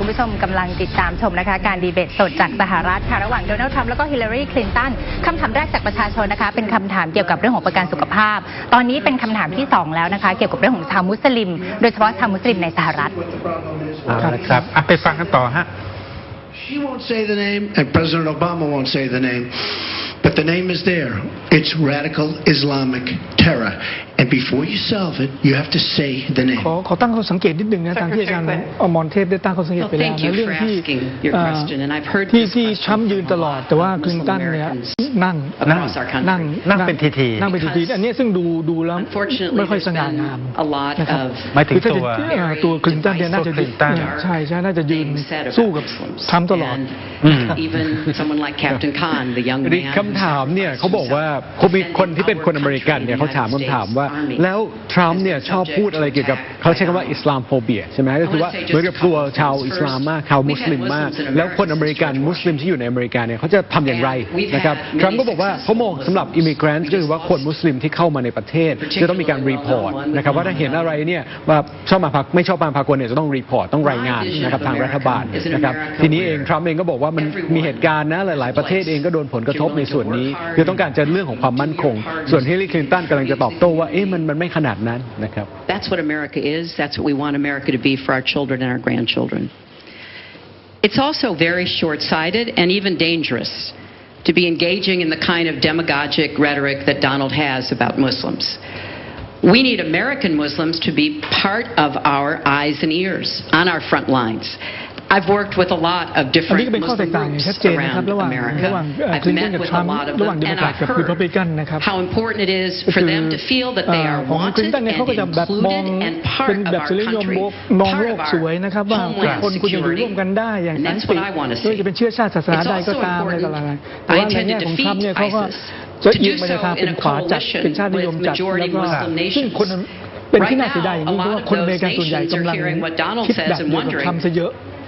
คุณผู้ชมกำลังติดตามชมนะคะการดีเบตสดจากสหรัฐค่ะระหว่างโดนัลด์ทรัมป์แล้วก็ฮิลลารีคลินตันคำถามแรกจากประชาชนนะคะเป็นคำถามเกี่ยวกับเรื่องของประกันสุขภาพตอนนี้เป็นคำถามที่2แล้วนะคะเกี่ยวกับเรื่องของชาวมุสลิมโดยเฉพาะชาวมุสลิมในสหรัฐครับไปฟังกันต่อฮะ She won't say the name and President Obama won't say the name but the name is there. It's radical Islamic terror and before you solve it you have to say the name ขอตั้งข้อสังเกตนิดนึงนะทางที่อาจารย์อมรเทพได้ตั้งข้อสังเกตไปแล้วในเรื่องที่ทรัมป์ยืนตลอดแต่ว่าคลินตันเนี่ยนั่งเป็นทีอันนี้ซึ่งดูแล้วไม่ค่อยสง่างามนะครับหมายถึงตัวคลินตันเนี่ยน่าจะใช่น่าจะยืนสู้กับทรัมป์ตลอดคำถามเนี่ยเขาบอกว่าเขามีคนที่เป็นคนอเมริกันเนี่ยเขาถามคำถามว่าแล้วทรัมป์เนี่ยชอบพูดอะไรเกี่ยวกับเขาใช้คำว่าอิสลามโฟเบียใช่ไหมก็คือว่าเหมือนกับกลัวชาวอิสลามมากชาวมุสลิมมากแล้วคนอเมริกันมุสลิมที่อยู่ในอเมริกาเนี่ยเขาจะทำอย่างไรนะครับทรัมป์ก็บอกว่าเขามองสำหรับอิมิเกรนต์ก็คือว่าคนมุสลิมที่เข้ามาในประเทศจะต้องมีการรีพอร์ตนะครับว่าถ้าเห็นอะไรเนี่ยว่าชอบมาพากลไม่ชอบมาพากลเนี่ยจะต้องรีพอร์ตต้องรายงานนะครับทางรัฐบาลนะครับทีนี้เองทรัมป์เองก็บอกว่ามันมีเหตุการณ์นะหลายๆประเทศเองก็โดนผลกระทบในส่วนนี้คือต้องการจะเรื่องของความมั่นคงส่วนฮิลลารีคลินตันกำลังจะตอบโต้ว่ามันไม่ขนาดนั้นนะครับ That's what America is. That's what we want America to be for our children and our grandchildren. It's also very short-sighted and even dangerous to be engaging in the kind of demagogic rhetoric that Donald has about Muslims. We need American Muslims to be part of our eyes and ears on our front lines.I've worked with a lot of different Muslim groups around America. I've met with a lot of them, and I've heard how important it is for them to feel that they are wanted and included and part of our country, part of our homeland security. And that's what I want to see. It's also important. I intend to defeat ISIS. To do so in a coalition with majority Muslim nations. Right now, a lot of those nations are hearing what Donald says and wondering.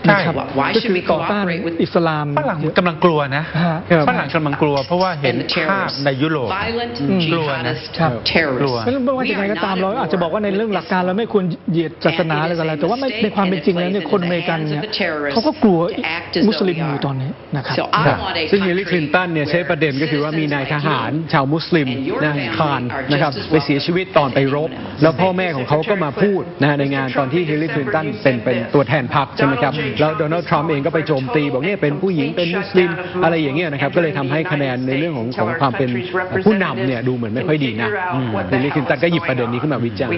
นะครับก็คือต่อต้านอิสลามฝรั่งกำลังกลัวนะฝรั่งกำลังกลัวเพราะว่าเห็นภาพในยุโรปกลัวนะกลัวไม่ว่ายังไงก็ตามเราอาจจะบอกว่าในเรื่องหลักการเราไม่ควรเหยียดศาสนาอะไรก็แล้วแต่ว่าในความเป็นจริงแล้วเนี่ยคนอเมริกันเนี่ยเขาก็กลัวมุสลิมอยู่ตอนนี้นะครับซึ่งฮิลลารีคลินตันเนี่ยใช้ประเด็นก็คือว่ามีนายทหารชาวมุสลิมนายคานนะครับไปเสียชีวิตตอนไปรบแล้วพ่อแม่ของเขาก็มาพูดในงานตอนที่ฮิลลารีคลินตันเป็นตัวแทนพรรคใช่ไหมครับแล้วโดนัลด์ทรัมป์เองก็ไปโจมตีบอกเนี่ยเป็นผู้หญิงเป็นมุสลิมอะไรอย่างเงี้ยนะครับก็เลยทำให้คะแนนในเรื่องของความเป็นผู้นำเนี่ยดูเหมือนไม่ค่อยดีนะฮิลลารีคลินตันก็หยิบประเด็นนี้ขึ้นมาวิจารณ์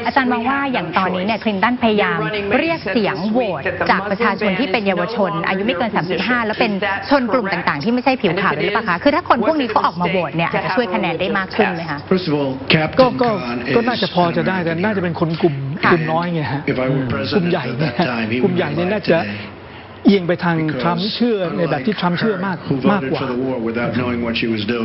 อาจารย์มองว่าอย่างตอนนี้เนี่ยคลินตันพยายามเรียกเสียงโหวตจากประชาชนที่เป็นเยาวชนอายุไม่เกิน35แล้วเป็นชนกลุ่มต่างๆที่ไม่ใช่ผิวขาวหรือเปล่าคะคือถ้าคนพวกนี้เขาออกมาโหวตเนี่ยอาจจะช่วยคะแนนได้มากขึ้นไหมคะก็น่าจะพอจะได้แต่น่าจะเป็นคนกลุ่มน้อยไงฮะกลุ่มใหญ่เนี่ยน่าจะเอียงไปทางทรัมป์เชื่อในแบบที่ทรัมป์เชื่อมากกว่า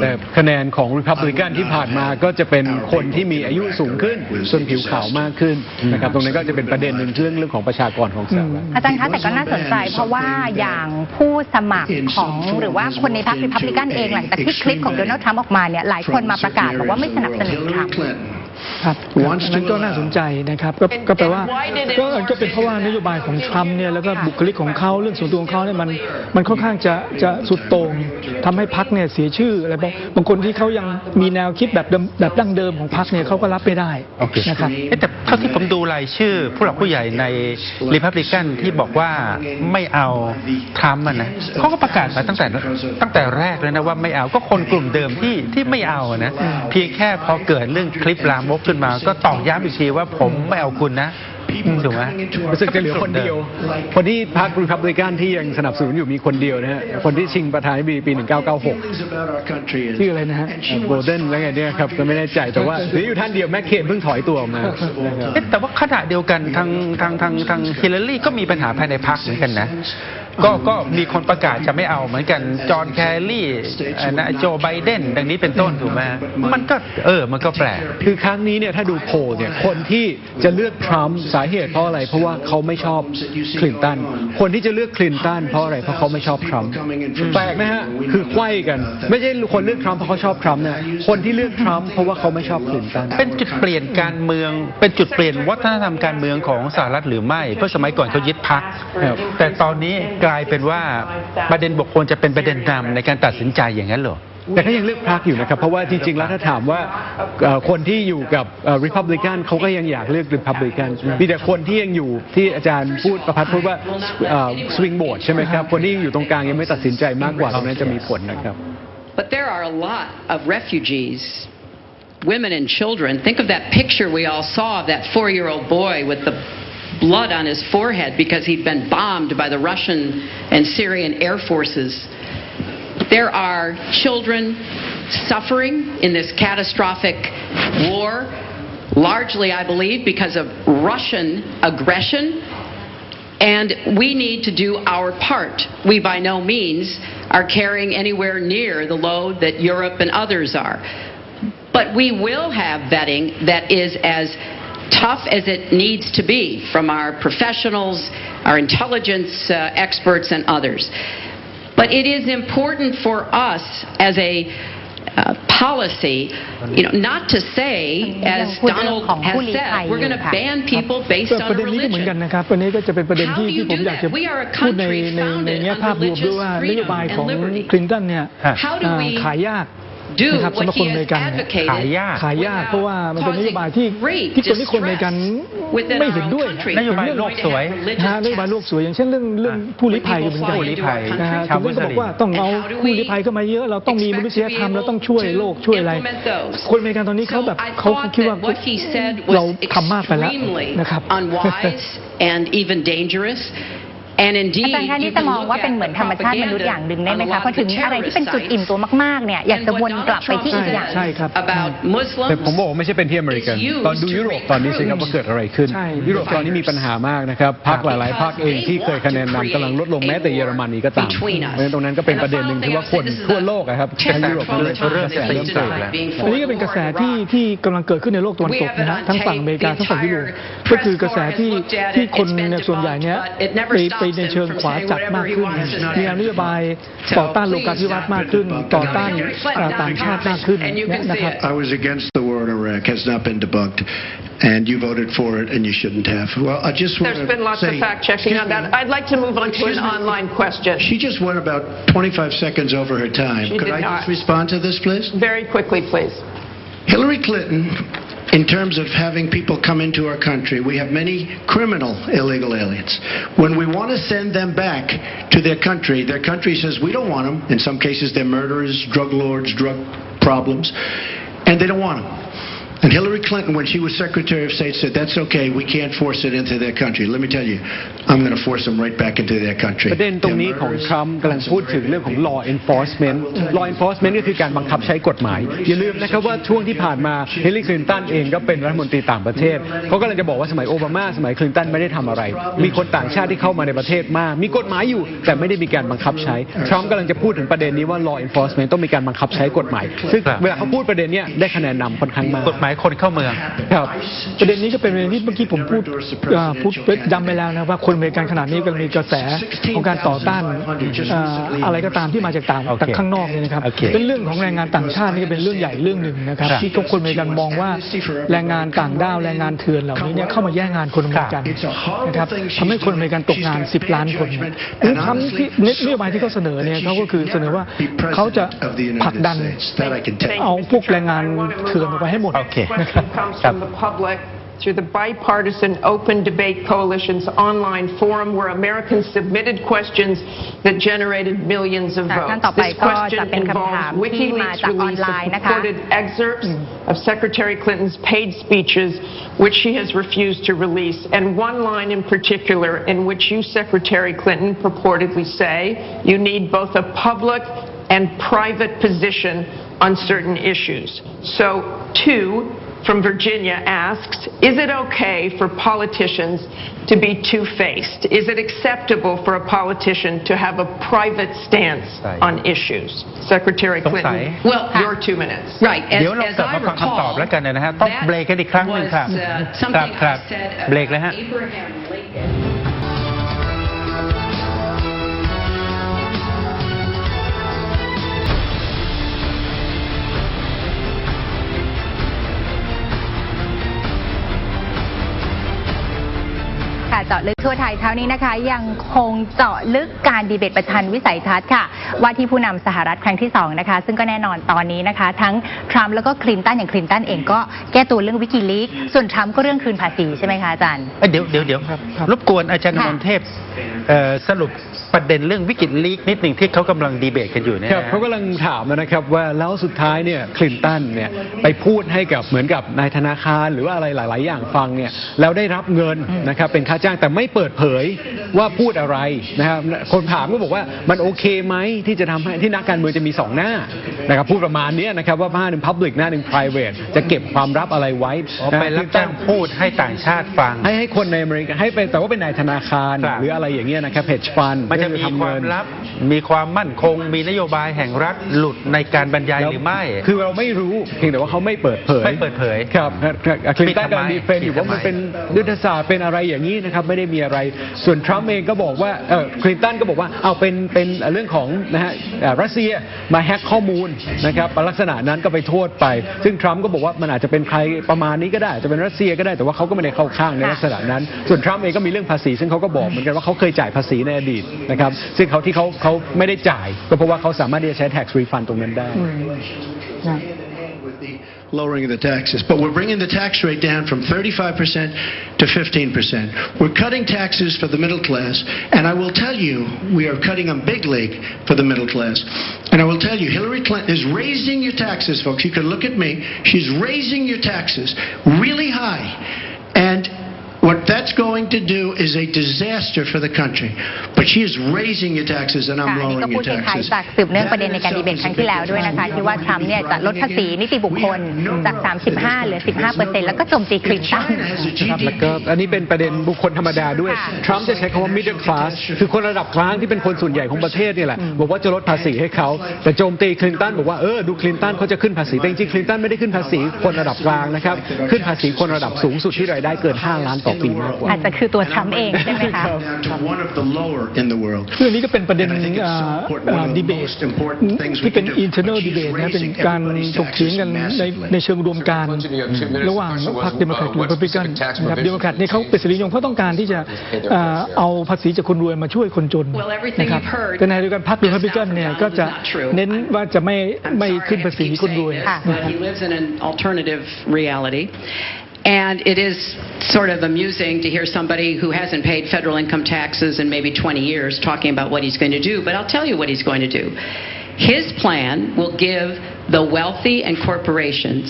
แต่คะแนนของริพับลิกันที่ผ่านมาก็จะเป็นคนที่มีอายุสูงขึ้นส่วนผิวขาวมากขึ้นนะครับตรงนี้ก็จะเป็นประเด็นหนึ่งเรื่องของประชากรของสหรัฐอาจารย์คะแต่ก็น่าสนใจเพราะว่าอย่างผู้สมัครของหรือว่าคนในพรรคริพับลิกันเองหลังจากที่คลิปของโดนัลด์ทรัมป์ออกมาเนี่ยหลายคนมาประกาศบอกว่าไม่สนับสนุนทรัมป์ครับนั้นก็น่าสนใจนะครับก็แปลว่าก็เป็นเพราะว่านโยบายของทรัมป์เนี่ยแล้วก็บุคลิกของเขาเรื่องส่วนตัวของเขาเนี่ยมันค่อนข้างจะสุดโต่งทำให้พรรคเนี่ยเสียชื่ออะไรบางคนที่เขายังมีแนวคิดแบบดั้งเดิมของพรรคเนี่ยเขาก็รับไม่ได้นะครับแต่เท่าที่ผมดูรายชื่อผู้หลักผู้ใหญ่ในริพับลิกันที่บอกว่าไม่เอาทรัมป์นะเขาก็ประกาศมาตั้งแต่แรกเลยนะว่าไม่เอาก็คนกลุ่มเดิมที่ไม่เอานะเพียงแค่พอเกิดเรื่องคลิปลามกขึ้นมาก็ตอกย้ำอีกทีว่าผมไม่เอาคุณนะถูกไหมรู้สึกจะเหลือคนเดียวคนที่พรรครีพับลิกันที่ยังสนับสนุนอยู่มีคนเดียวนะฮะคนที่ชิงประธานาธิบดีปี1996ชื่ออะไรนะฮะโบเดนอะไรเนี่ยครับก็ไม่แน่ใจแต่ว่าหรืออยู่ท่านเดียวแมคเคนเพิ่งถอยตัวออกมาแต่ว่าขณะเดียวกันทางฮิลลารีก็มีปัญหาภายในพรรคเหมือนกันนะก็มีคนประกาศจะไม่เอาเหมือนกันจอห์นแคลรี่โจไบเดนดังนี้เป็นต้นถูกไหมมันก็แปลกคือครั้งนี้เนี่ยถ้าดูโพลเนี่ยคนที่จะเลือกทรัมป์สา าเหตุเพราะอะไรเพราะว่าเขาไม่ชอบคลินตันคนที่จะเลือกคลินตันเพราะอะไรเพราะเขาไม่ชอบทรัมป์แปลกไหมฮะคือไขว้กันไม่ใช่คนเลือกทรัมป์เพราะเขาชอบทรัมป์เนี่ยคนที่เลือกทรัมป์เพราะว่าเขาไม่ชอบคลินตันเป็นจุดเปลี่ยนการเมืองเป็นจุดเปลี่ยนวัฒนธรรมการเมืองของสหรัฐหรือไม่เพราะสมัยก่อนเขายึดพรรคแต่ตอนนี้กลายเป็นว่าประเด็นบุคคลจะเป็นประเด็นนำในการตัดสินใจอย่างนั้นเหรอแต่ก็ยังเลือกพรรคอยู่นะครับเพราะว่าจริงๆแล้วถ้าถามว่าคนที่อยู่กับRepublican เขาก็ยังอยากเลือก Republican มีแต่คนที่ยังอยู่ที่อาจารย์ประพัฒน์พูดว่าswing vote ใช่ไหมครับคนที่อยู่ตรงกลางยังไม่ตัดสินใจมากกว่าตรงนั้นจะมีผลนะครับ But there are a lot of refugees, women and children. Think of that picture we all saw of that 4-year-old boy with the blood on his forehead because he'd been bombed by the Russian and Syrian air forces. There are children suffering in this catastrophic war, largely, I believe, because of Russian aggression. And we need to do our part. We by no means are carrying anywhere near the load that Europe and others are. But we will have vetting that is as tough as it needs to be from our professionals, our intelligence experts and others. But it is important for us as a policy, not to say, as Donald has said, we're going to ban people based on ประเด็นนี้ก็เหมือนกันนะครับประเด็นนี้ก็จะเป็นประเด็นที่ผมอยากจะพูดในแง่ภาพรวมด้วยว่านโยบายของคลินตันเนี่ยขายยากนะครับสำหรับคนอเมริกันขายยากเพราะว่ามันเป็นนโยบายที่คนที่คนอเมริกันไม่เห็นด้วยนโยบายโลกสวยนโยบายโลกสวยอย่างเช่นเรื่องผู้ลี้ภัยก็เหมือนกันนะฮะคุณก็บอกว่าต้องเอาผู้ลี้ภัยเข้ามาเยอะเราต้องมีมนุษยธรรมเราต้องช่วยโลกช่วยอะไรคนอเมริกันตอนนี้เขาแบบเขาคิดว่าเราทำมากไปแล้วนะครับ and even dangerousอาจารย์คะนี่จะมองว่าเป็นเหมือนธรรมชาติมนุษย์อย่างหนึ่งได้ไหมคะพอถึงอะไรที่เป็นจุดอิ่มตัวมากๆเนี่ยอยากจะวนกลับไปที่อีกอย่างใช่ครับแต่ผมบอกว่าไม่ใช่เป็นที่อเมริกันตอนดูยุโรปตอนนี้สิครับว่าเกิดอะไรขึ้นยุโรปตอนนี้มีปัญหามากนะครับพรรคหลายๆพรรคเองที่เคยคะแนนนำกำลังลดลงแม้แต่เยอรมนีก็ตามเพราะฉะนั้นตรงนั้นก็เป็นประเด็นหนึ่งที่ว่าคนทั่วโลกครับทั้งยุโรปเริ่มเกิดแล้วอันนี้ก็เป็นกระแสที่กำลังเกิดขึ้นในโลกตะวันตกนะฮะทั้งฝั่งอเมริกาทั้งฝั่งยุโรปก็คือกระแสที่คนส่วนใหญ่เนี้ยไปในเชิงขวาจัดมากขึ้นมีนโยบายต่อต้านโลกาภิวัตน์มากขึ้นต่อต้านต่างชาติมากขึ้นนะครับ I was against the war in Iraq has not been debunked and you voted for it and you shouldn't have. Well, I just want to There's been lots of fact checking on that. I'd like to move on to an online question. She just went about 25 seconds over her time. Could I just respond to this, please? Very quickly, please. Hillary Clinton, in terms of having people come into our country, we have many criminal illegal aliens. When we want to send them back to their country says we don't want them. In some cases, they're murderers, drug lords, drug problems, and they don't want them. And Hillary Clinton, when she was Secretary of State, said, that's okay, we can't force it into their country. Let me tell you, I'm going to force them right back into their country. ประเด็นตรงนี้ของทรัมป์กำลังพูดถึงเรื่องของ law enforcement law enforcement ก็คือการบังคับใช้กฎหมายอย่าลืมนะครับว่าช่วงที่ผ่านมาฮิลลารีคลินตันเองก็เป็นรัฐมนตรีต่างประเทศเขากำลังจะบอกว่าสมัยโอบามาสมัยคลินตันไม่ได้ทำอะไรมีคนต่างชาติที่เข้ามาในประเทศมากมีกฎหมายอยู่แต่ไม่ได้มีการบังคับใช้ทรัมป์กำลังจะพูดถึงประเด็นนี้ว่า law enforcement ต้องมีการบังคับใช้กฎหมายซึ่งเวลาเขาพูดประเด็นนี้ได้คะแนนนำค่อนข้างมากกฎหมายคนเข้าเมืองครับประเด็นนี้ก็เป็นประเด็นที่เมื่อกี้ผมพูดย้ำไปแล้วนะว่าคนอเมริกันขนาดนี้ก็มีกระแสของการต่อต้านอะไรก็ตามที่มาจากข้างนอกเนี่ยนะครับเป็นเรื่องของแรงงานต่างชาตินี่เป็นเรื่องใหญ่เรื่องหนึ่งนะครับที่ทุกคนอเมริกันมองว่าแรงงานต่างด้าวแรงงานเถื่อนเหล่านี้เนี่ยเข้ามาแย่งงานคนอเมริกันนะครับทำให้คนอเมริกันตกงาน10 ล้านคนทำที่นโยบายที่เขาเสนอเนี่ยเขาก็คือเสนอว่าเขาจะผลักดันเอาพวกแรงงานเถื่อนออกไปให้หมดนะครับcomes from the public through the bipartisan Open Debate Coalition's online forum where Americans submitted questions that generated millions of votes. This question involves WikiLeaks release of purported excerpts of Secretary Clinton's paid speeches, which she has refused to release, and one line in particular in which you, Secretary Clinton, purportedly say you need both a public and private position on certain issues. So, two, from Virginia asks, is it okay for politicians to be two-faced? Is it acceptable for a politician to have a private stance on issues? Secretary Clinton, well, your 2 minutes. Right. เดี๋ยวเรากลับมาฟังคำตอบแล้วกันนะฮะต้องเบรกกันอีกครั้งหนึ่งครับครับเบรกเลยฮะเจาะลึกทั่วไทยเช้านี้นะคะยังคงเจาะลึกการดีเบตประชันวิสัยทัศน์ค่ะว่าที่ผู้นำสหรัฐครั้งที่2นะคะซึ่งก็แน่นอนตอนนี้นะคะทั้งทรัมป์แล้วก็คลินตันอย่างคลินตันเองก็แก้ตัวเรื่องวิกิลีกส่วนทรัมป์ก็เรื่องคืนภาษีใช่ไหมคะอาจารย์เดี๋ยวครับรบกวนอาจารย์อมรเทพสรุปประเด็นเรื่องวิกิลีกนิดหนึ่งที่เขากำลังดีเบตกันอยู่เนี่ยเขากำลังถามนะครับว่าแล้วสุดท้ายเนี่ยคลินตันเนี่ยไปพูดให้กับเหมือนกับนายธนาคารหรือว่าอะไรหลายๆอย่างฟังเนี่ยแล้วได้รับเงินนะครับเป็นค่าจ้างแต่ไม่เปิดเผยว่าพูดอะไรนะครับคนถามก็บอกว่ามันโอเคไหมที่จะทำให้ที่นักการเมืองจะมี2หน้านะครับพูดประมาณนี้นะครับว่าหน้าหนึ่ง public หน้าหนึ่ง private จะเก็บความลับอะไรไว้ไปรับจ้างพูดให้ต่างชาติฟังให้คนในอเมริกาให้เป็นแต่ว่าเป็นนายธนาคารหรืออะไรอย่างเงี้ยนะครับ hedge fund มันจะมีความลับมีความมั่นคงมีนโยบายแห่งรัฐหลุดในการบรรยายหรือไม่คือเราไม่รู้เพียงแต่ว่าเขาไม่เปิดเผยครับคลินตันกำลังดีเฟนต์อยู่ว่ามันเป็นยุทธศาสตร์เป็นอะไรอย่างนี้นะครับไม่ได้มีอะไรส่วนทรัมป์เองก็บอกว่าคลินตันก็บอกว่าเอาเป็นเรื่องของนะฮะรัสเซียมาแฮกข้อมูลนะครับลักษณะนั้นก็ไปโทษไปซึ่งทรัมป์ก็บอกว่ามันอาจจะเป็นใครประมาณนี้ก็ได้จะเป็นรัสเซียก็ได้แต่ว่าเขาก็ไม่ได้เข้าข้างในลักษณะนั้นส่วนทรัมป์เองก็มีเรื่องภาษีซึ่งเขาก็บอกเหมือนกันว่าเขาเคยจ่ายภาษีในอดีตนะครับซึ่งเขาไม่ได้จ่ายก็เพราะว่าเขาสามารถที่จะใช้ tax refund ตรงนั้นได้lowering the taxes, but we're bringing the tax rate down from 35% to 15%. We're cutting taxes for the middle class, and I will tell you, we are cutting a big league for the middle class. And I will tell you, Hillary Clinton is raising your taxes, folks. You can look at me. She's raising your taxes really high. And what that's going to do is a disaster for the country. But she is raising your taxes and I'm lowering your taxes. จากสืบเนื่องประเด็นในการดีเบตครั้งที่แล้วด้วยนะคะที่ว่าทรัมป์เนี่ยจะลดภาษีนิติบุคคลจาก 35 เหลือ 15% แล้วก็โจมตีคลินตันครับแล้วก็อันนี้เป็นประเด็นบุคคลธรรมดาด้วยทรัมป์จะใช้คำว่า middle class คือคนระดับกลางที่เป็นคนส่วนใหญ่ของประเทศนี่แหละบอกว่าจะลดภาษีให้เขาแต่โจมตีคลินตันบอกว่าดูคลินตันเขาจะขึ้นภาษีแต่จริงๆคลินตันไม่ได้ขึ้นภาษีคนระดับกลางนะครับขึ้นภาษีคนระดับสูงสุดที่รายได้เกิน5 ล้านต่อปีมากกว่าคือตัวทรัมป์เองใช่ไหมคะเรื่องนี้ก็เป็นประเด็นดีเบตที่เป็น internal debate นะเป็นการถกเถียงกันในเชิงรวมการระหว่างพรรคเดโมแครตกับรีพับลิกันนะครับเดโมแครตเนี่ยเขาเป็นสิริยงเขาต้องการที่จะเอาภาษีจากคนรวยมาช่วยคนจนนะครับแต่ในเดียวกันพรรครีพับลิกันเนี่ยก็จะเน้นว่าจะไม่ขึ้นภาษีคนรวย And it is sort of amusing to hear somebody who hasn't paid federal income taxes in maybe 20 years talking about what he's going to do, but I'll tell you what he's going to do. His plan will give the wealthy and corporations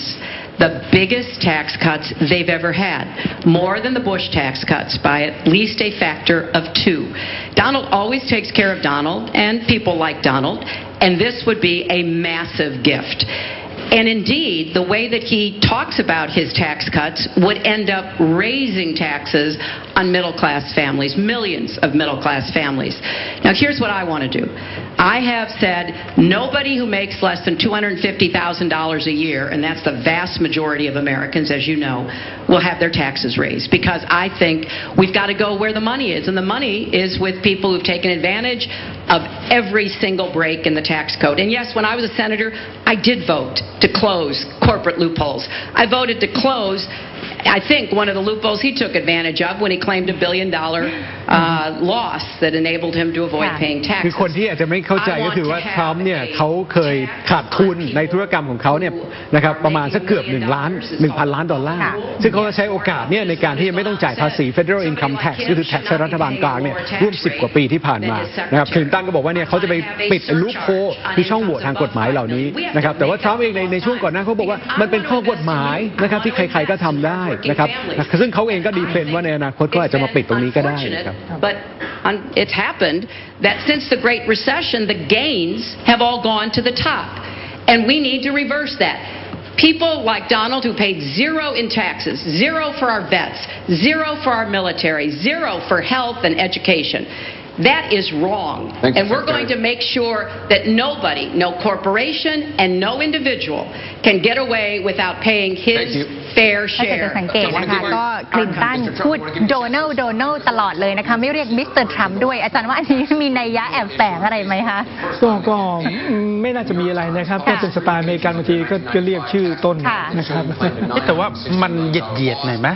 the biggest tax cuts they've ever had, more than the Bush tax cuts by at least a factor of 2. Donald always takes care of Donald and people like Donald, and this would be a massive gift. And indeed, the way that he talks about his tax cuts would end up raising taxes on middle-class families, millions of middle-class families. Now, here's what I want to do. I have said nobody who makes less than $250,000 a year, and that's the vast majority of Americans, as you know, will have their taxes raised, because I think we've got to go where the money is, and the money is with people who've taken advantage of every single break in the tax code. And yes, when I was a senator, I did vote to close corporate loopholes. I voted to close, I think, one of the loopholes he took advantage of when he claimed $1 billion loss that enabled him to avoid paying taxes. คือคนที่อาจจะไม่เข้าใจก็คือว่าทรัมป์เนี่ยเขาเคยขาดทุนในธุรกรรมของเขาเนี่ยนะครับประมาณสักเกือบ1,000 ล้านดอลลาร์ซึ่งเขาจะใช้โอกาสเนี่ยในการที่จะไม่ต้องจ่ายภาษี Federal Income Tax ก็คือ tax รัฐบาลกลางเนี่ยร่วม10 กว่าปีที่ผ่านมานะครับคลินตันก็บอกว่าเนี่ยเขาจะไปปิดลูปโฮคือช่องโหว่ทางกฎหมายเหล่านี้นะครับแต่ว่าทรัมป์เองในช่วงก่อนหน้าเขาบอกว่ามันเป็นข้อกฎหมายนะครับที่ใครๆก็ทำได้นะครับซึ่งเขาเองก็ดีเฟนว่าในอนาคตก็อาจจะมาปิดตรงนี้ก็ได้ครับ But it's happened that since the Great Recession, the gains have all gone to the top, and we need to reverse that. People like Donald who paid zero in taxes, zero for our vets, zero for our military, zero for health and education. That is wrong. And we're going to make sure that nobody, no corporation and no individual can get away without paying his fair ถ้าเกิด share. จะสังเกตนะคะก็คลินตันพูดโดนัลตลอดเลยนะคะไม่เรียกมิสเตอร์ทรัมป์ด้วยอาจารย์ว่าอันนี้มีนัยยะแอบแฝงอะไรไหมคะก็ไม่น่าจะมีอะไรนะครับก็เป็นสไตล์อเมริกันบางทีก็เรียกชื่อต้นนะครับแต่ว่ามันเหยียดหน่อยไหม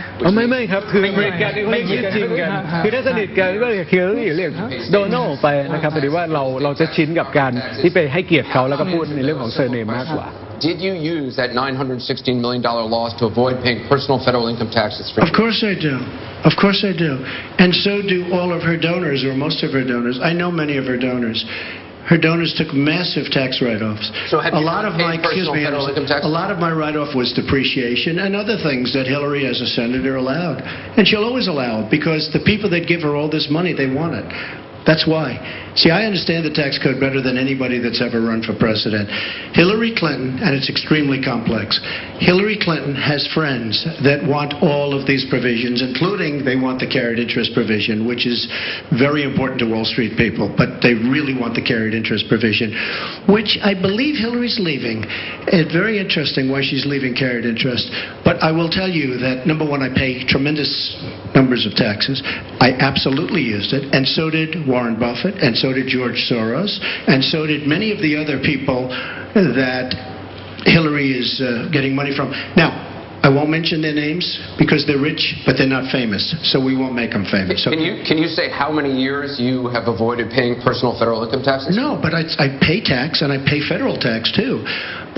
ไม่ครับคืออเมริกันไม่ยืดจริงกันคือถ้าสนิทกันก็เรียกเฮียรี่เรียกโดนัลไปนะครับพอดีว่าเราจะชินกับการที่ไปให้เกียรติเขาแล้วก็พูดในเรื่องของเซอร์เนมมากกว่าDid you use that $916 million loss to avoid paying personal federal income taxes? Of course I do. Of course I do. And so do all of her donors, or most of her donors. I know many of her donors. Her donors took massive tax write-offs. So have you a lot of my, personal federal income tax? A lot of my write-off was depreciation and other things that Hillary, as a senator, allowed. And she'll always allow it because the people that give her all this money, they want it. That's why. See, I understand the tax code better than anybody that's ever run for president. Hillary Clinton, and it's extremely complex, Hillary Clinton has friends that want all of these provisions, including they want the carried interest provision, which is very important to Wall Street people, but they really want the carried interest provision, which I believe Hillary's leaving. It's very interesting why she's leaving carried interest. But I will tell you that, number one, I pay tremendous numbers of taxes. I absolutely used it, and so did Warren Buffett, and so did George Soros, and so did many of the other people that Hillary is getting money from. Now, I won't mention their names because they're rich, but they're not famous, so we won't make them famous. So can you say how many years you have avoided paying personal federal income taxes? No, but I pay tax and I pay federal tax too.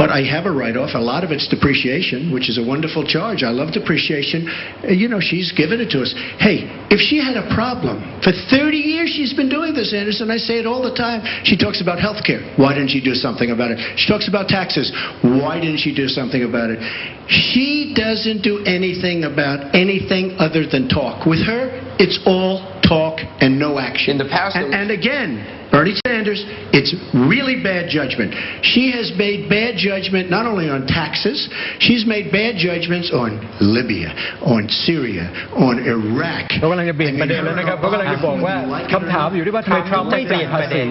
But I have a write-off. A lot of it's depreciation, which is a wonderful charge. I love depreciation. You know, she's given it to us. Hey, if she had a problem, for 30 years she's been doing this, Anderson. I say it all the time. She talks about health care. Why didn't she do something about it? She talks about taxes. Why didn't she do something about it? She doesn't do anything about anything other than talk. With her, it's all talk and no action. In the past, and again, Bernie Sanders, it's really bad judgment. She has made bad judgment not only on taxes, she's made bad judgments on Libya, on Syria, on Iraq. เขากำลังจะเปลี่ยนประเด็นแล้วนะครับเขากำลังจะบอกว่าคำถามอยู่ที่ว่าทำไมทรัมป์ไม่จ่ายภาษี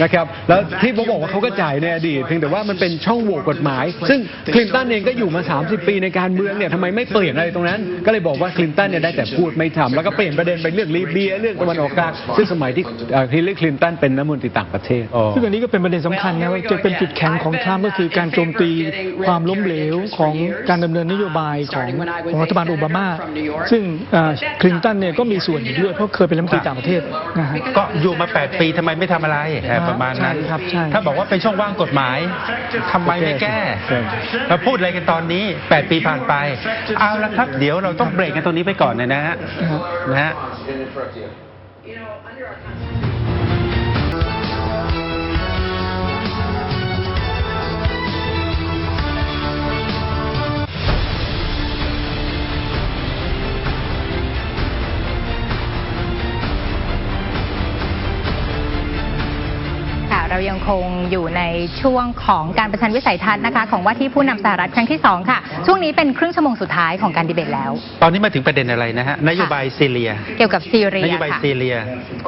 นะครับแล้วที่ผมบอกว่าเขาก็จ่ายในอดีตเพียงแต่ว่ามันเป็นช่องโหว่กฎหมายซึ่งคลินตันเองก็อยู่มา30 ปีในการเมืองเนี่ยทำไมไม่เปลี่ยนอะไรตรงนั้นก็เลยบอกว่าคลินตันเนี่ยได้แต่พูดไม่ทำแล้วก็เปลี่ยนประเด็นไปเรื่องลิเบียเรื่องตะวันออกกลางซึ่งสมัยที่ฮิลลารีคลินตันเป็นรัฐมนตรีต่างประเทศซึ่งอันนี้ก็เป็นประเด็นสำคัญนะว่าจะเป็นจุดแข็งของทรัมป์ก็คือการโจมตีความล้มเหลวของการดำเนินนโยบายของรัฐบาลโอบามาซึ่งคลินตันเนี่ยก็มีส่วนอยู่ด้วยเพราะเคยเป็นรัฐมนตรีต่างประเทศนะฮะก็อยู่มา8 ปีทำไมไม่ทำอะไรประมาณนั้นถ้าบอกว่าเป็นช่องว่างกฎหมายทำไมไม่แก้เราพูดอะไรกันตอนนี้8 ปีผ่านไปเอาละครับเดี๋ยวเราต้องเบรกกันตรงนี้ไปก่อนนะฮะเรายังคงอยู่ในช่วงของการประชันวิสัยทัศน์นะคะของว่าที่ผู้นำสหรัฐครั้งที่2ค่ะช่วงนี้เป็นครึ่งชั่วโมงสุดท้ายของการดีเบตแล้วตอนนี้มาถึงประเด็นอะไรนะฮะนโยบายซีเรียเกี่ยวกับซีเรียนโยบายซีเรีย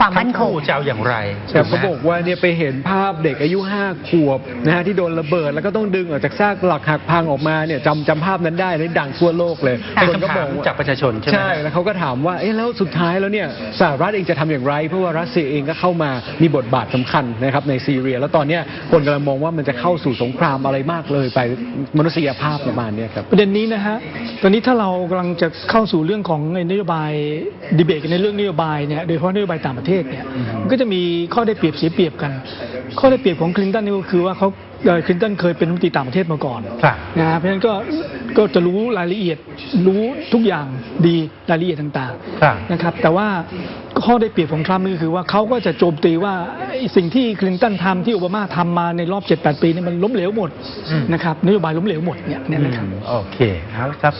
ความมั่นคงจะเอาอย่างไรแต่เขาบอกว่าเนี่ยไปเห็นภาพเด็กอายุ5 ขวบนะฮะที่โดนระเบิดแล้วก็ต้องดึงออกจากซากหลักหักพังออกมาเนี่ยจำภาพนั้นได้เลยดังทั่วโลกเลยเป็นคำถามจากประชาชนใช่ไหมใช่แล้วเขาก็ถามว่าแล้วสุดท้ายแล้วเนี่ยสหรัฐเองจะทำอย่างไรเพราะว่ารัสเซียเองก็เข้ามามีบทบาทสำคัญนะครับในซีเรียแล้วตอนนี้คนกำลังมองว่ามันจะเข้าสู่สงครามอะไรมากเลยไปมนุษยภาพประมาณนี้ครับประเด็นนี้นะฮะตอนนี้ถ้าเรากำลังจะเข้าสู่เรื่องของนโยบายดีเบตกันในเรื่องนโยบายเนี่ยโดยเฉพาะนโยบายต่างประเทศเนี่ยมันก็จะมีข้อได้เปรียบเสียเปรียบกันข้อได้เปรียบของคลินตันนี่ก็คือว่าเขาคลินตันเคยเป็นรัฐมนตรีต่างประเทศมาก่อนนะฮะเพราะฉะนั้นก็จะรู้รายละเอียดรู้ทุกอย่างดีรายละเอียดต่างๆนะครับแต่ว่าข้อได้เปรียบของทรัมป์ก็คือว่าเขาก็จะโจมตีว่าสิ่งที่คลินตันทำที่โอบามาทำมาในรอบ 7-8 ปีนี่มันล้มเหลวหมดนะครับนโยบายล้มเหลวหมดเนี่ยนะครับโอเคครับ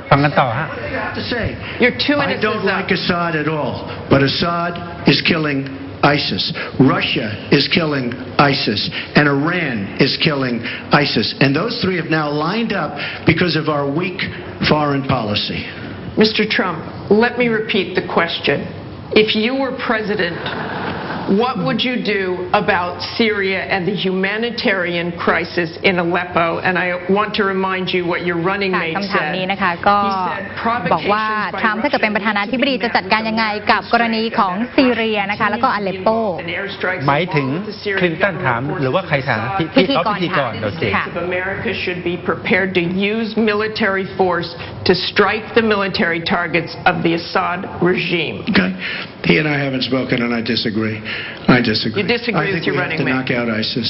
ฟังกันต่อฮะ I don't like Assad at all, but Assad is killing ISIS. Russia is killing ISIS. And Iran is killing ISIS. And those three have now lined up because of our weak foreign policy. Mr. Trump, let me repeat the question. If you were president, what would you do about Syria and the humanitarian crisis in Aleppo? And I want to remind you what your running mate คำถาม said. นี้นะคะก็บอกว่าทรัมป์ถ้าเกิดเป็นประธานาธิบดีจะจัดการยังไงกับกรณีของซีเรียนะคะแล้วก็อเลปโป หมายถึงคลินตันถามหรือว่าใครถามพิธีกรโดยเฉ States of America should be prepared to use military force to strike the military targets of the Assad regime. Okay. He and I haven't spoken, and I disagree. I disagree. You disagree with your running mate. I think we have to knock out ISIS.